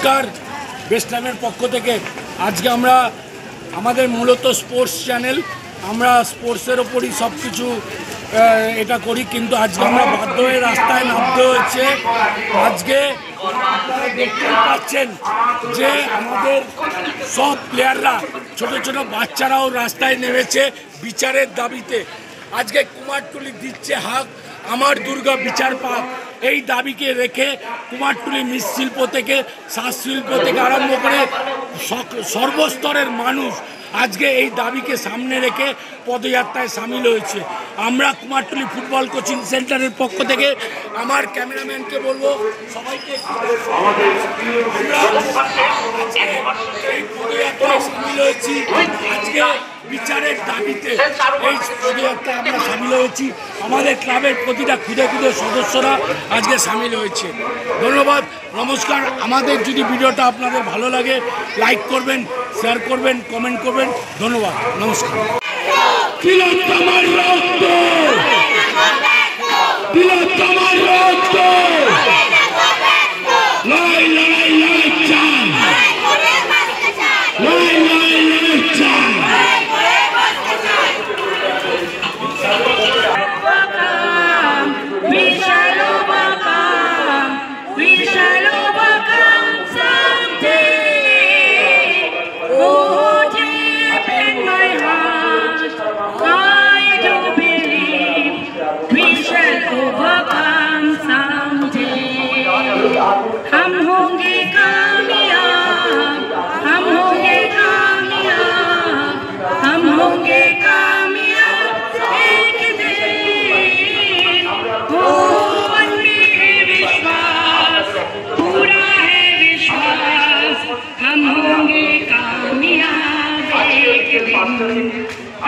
নমস্কার, বেস্ট টাইমের পক্ষ থেকে। আজকে আমরা আমাদের মূলত স্পোর্টস চ্যানেল, আমরা স্পোর্টসের ওপরই সব কিছু এটা করি, কিন্তু আজকে আমরা বাধ্য হয়ে রাস্তায় নামতে হয়েছে। আজকে আপনারা দেখতেই পাচ্ছেন যে আমাদের সব প্লেয়াররা, ছোট ছোট বাচ্চারাও রাস্তায় নেমেছে বিচারের দাবিতে। আজকে কুমারটুলি দিচ্ছে হাক, আমার দুর্গা বিচার পাক। এই দাবিকে রেখে কুমারটুলি মৃৎশিল্প থেকে, শ্বাসশিল্প থেকে আরম্ভ করে সর্বস্তরের মানুষ আজকে এই দাবিকে সামনে রেখে পদযাত্রায় সামিল হয়েছে। আমরা কুমারটুলি ফুটবল কোচিং সেন্টারের পক্ষ থেকে আমার ক্যামেরাম্যানকে বলবো সবাইকে এই পদযাত্রায় সামিল হয়েছি। আজকে বিচারের দাবিতে এই পদযাত্রায় আমরা সামিল হয়েছি। আমাদের ক্লাবের প্রতিটা ক্ষুদে ক্ষুদে সদস্যরা আজকে সামিল হয়েছে। ধন্যবাদ, নমস্কার। আমাদের যদি ভিডিওটা আপনাদের ভালো লাগে লাইক করবেন, শেয়ার করবেন, কমেন্ট করবেন। ধন্যবাদ, নমস্কার। তিলোত্তমার রক্ত, তিলোত্তমার রক্ত, লড়াই লড়াই লড়াই চাই, লড়াই লড়াই লড়াই চাই। हम होंगे कामयाब, हम होंगे कामयाब, हम होंगे कामयाब एक दिन। हो मन में विश्वास, पूरा है विश्वास, हम होंगे कामयाब एक दिन।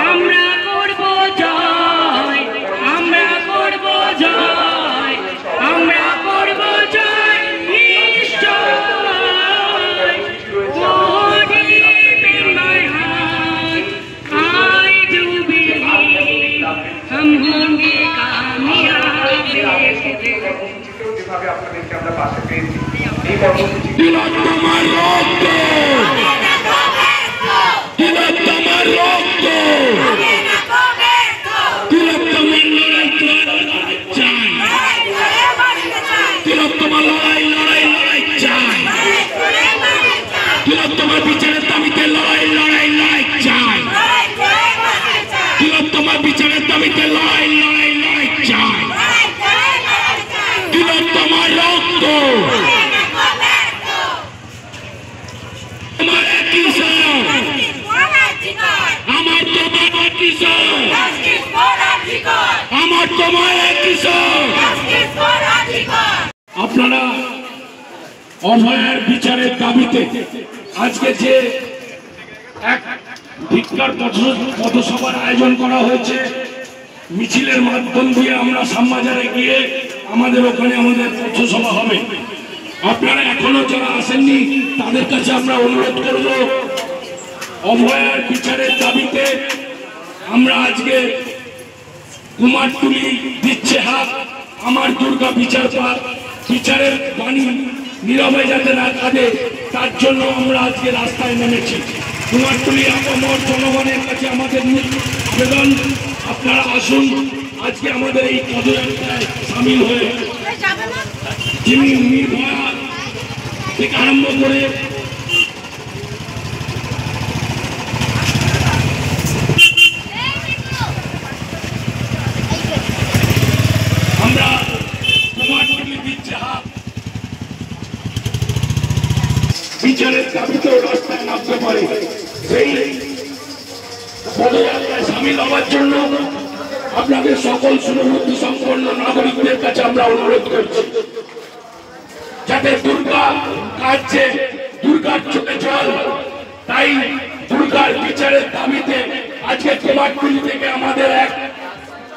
আমরা করব জয়, আমরা করব জয়, আমরা করব জয় নিশ্চয়। Oh, deep in my heart, I do believe, हम होंगे कामयाब एक दिन। যেভাবে আপনাদেরকে আমরা পাশে পেয়েছি এই কর্মসূচি তিলোত্তমার রক্ত, তিলোত্তমার রক্ত, তিলোত্তমার লড়াই চাই, তিলোত্তমার লড়াই লড়াই লড়াই চাই, তিলোত্তমার বিচারের দাবিতে লড়াই লড়াই লড়াই চাই, তিলোত্তমার বিচারের দাবিতে লড়াই লড়াই লড়াই চাই, তিলোত্তমার রক্ত, আমার একই সব, আমার তোমার কিশোর, আমার তোমার কিশোর। আপনারা অভয়ের বিচারের দাবিতে আজকে যে এক ভিক্ষার পথসভার আয়োজন করা হয়েছে, মিছিলের মাধ্যম দিয়ে আমরা শ্যামবাজারে গিয়ে আমাদের ওখানে আমাদের পথসভা হবে। আপনারা এখনো যারা আসেননি তাদের কাছে আমরা অনুরোধ করব, অভয়ের বিচারের দাবিতে আমরা আজকে কুমারটুলি দিচ্ছে হাত, আমার দুর্গা বিচার পাক, বিচারের বাণী নীরবে যাতে না কাঁদে তার জন্য আমরা আজকে রাস্তায় নেমেছি। কুমারটুলি আমার জনগণের কাছে আমাদের আবেদন, আপনারা আসুন আজকে আমাদের এই পদযাত্রায় সামিল হয়ে, যিনি নির্ভয়া থেকে আরম্ভ করে আমরা কুমারটুলি দিচ্ছে হাত বিচারের দাবিতেও রাস্তায় নামতে পারে। সেই পদযাত্রায় সামিল হওয়ার জন্য আপনাদের সকল সুবুদ্ধি সম্পন্ন নাগরিকদের কাছে আমরা অনুরোধ করছি, যাতে দুর্গা কাঁদছে, দুর্গার চোখে জল, তাই দুর্গার বিচারের দাবিতে আজকে কুমারটুলি থেকে আমাদের এক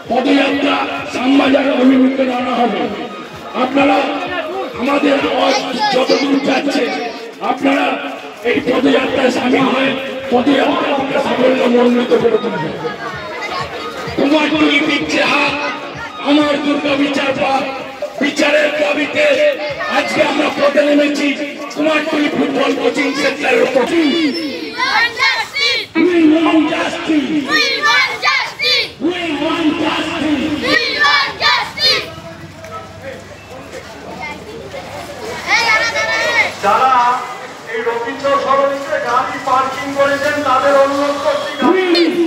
পদযাত্রা শ্যামবাজার অভিমুখে রওনা হবে। আপনারা আমাদের আওয়াজ যতদূর যাচ্ছে আপনারা এই পদযাত্রায় সামিল হয়ে পদযাত্রাকে সাফল্যমণ্ডিত করে তুলবেন। কুমারটুলি দিচ্ছে হাত, আমার দুর্গা বিচার পাক, বিচারের দাবিতে আজকে আমরা পথে নেমেছি। কুমারটুলি কোচিং সেন্টারের উপর We want justice. We want justice. We want justice. We want justice. যারা এই রবীন্দ্র সরণিতে গাড়ি পার্কিং করেছেন তাদের অনুরোধ করছি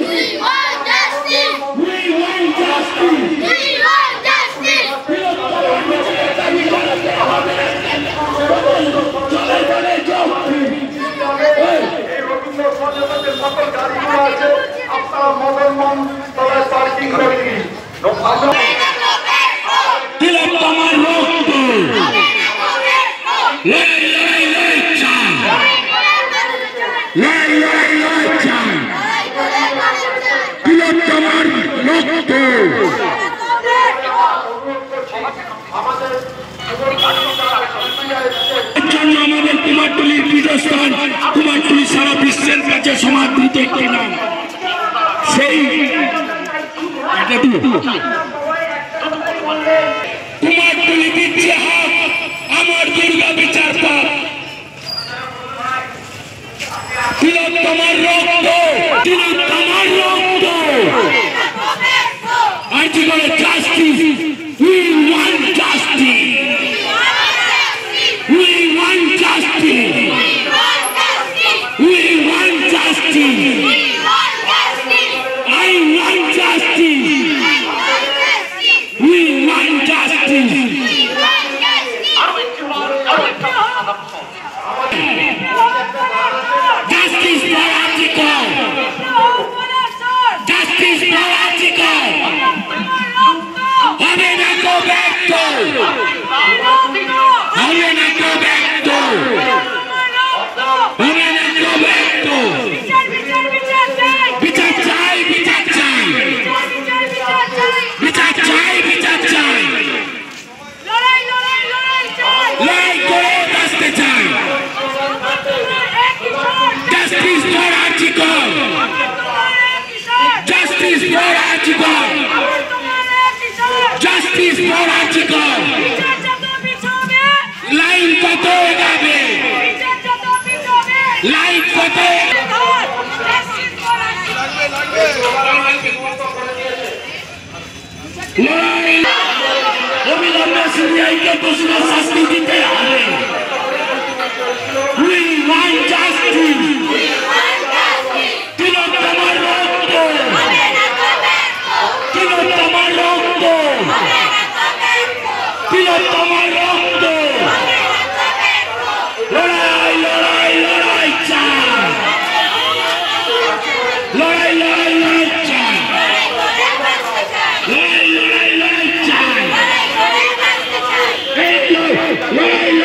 We want justice. We want justice. We want justice. এই রবীন্দ্র সরণিতে সকল গাড়িগুলো আছে আপনারা মদনমোহন তলায় পার্কিং করে দিন। তিলোত্তমার রক্ত লড়াই লড়াই লড়াই চাই লড়াই লড়াই লড়াই চাই তিলোত্তমার রক্ত জন্য আমাদের কুমারটুলির পীঠস্থান কুমারটুলি সারা বিশ্বের কাছে সমাদৃত একটি নাম সেই কুমারটুলি দিচ্ছে হাত আমার দুর্গা বিচার পাক তিলোত্তমার রক্ত তিলোত্তমার রক্ত আর কি বলে justice we want justice we want justice we want justice I want justice. We want justice. Justice for Article. Justice for Article. Habe na go back to. Habe na go back to. Habe na go back to. বিচার চাই বিচার চাই বিচার চাই বিচার চাই লড়াই করে বাঁচতে চাই justice for article justice for article justice for article line কত এগাবে লাইন কত লড়াই অবিলম্বে সিবিআইকে দোষীদের শাস্তি দিতে হবে We want justice. তিলোত্তমার রক্ত তিলোত্তমার রক্ত তিলোত্তমার রক্ত লড়াই লড়াই লড়াই চাই লড়াই লড়াই লড়াই চাই লড়াই লড়াই লড়াই চাই লড়াই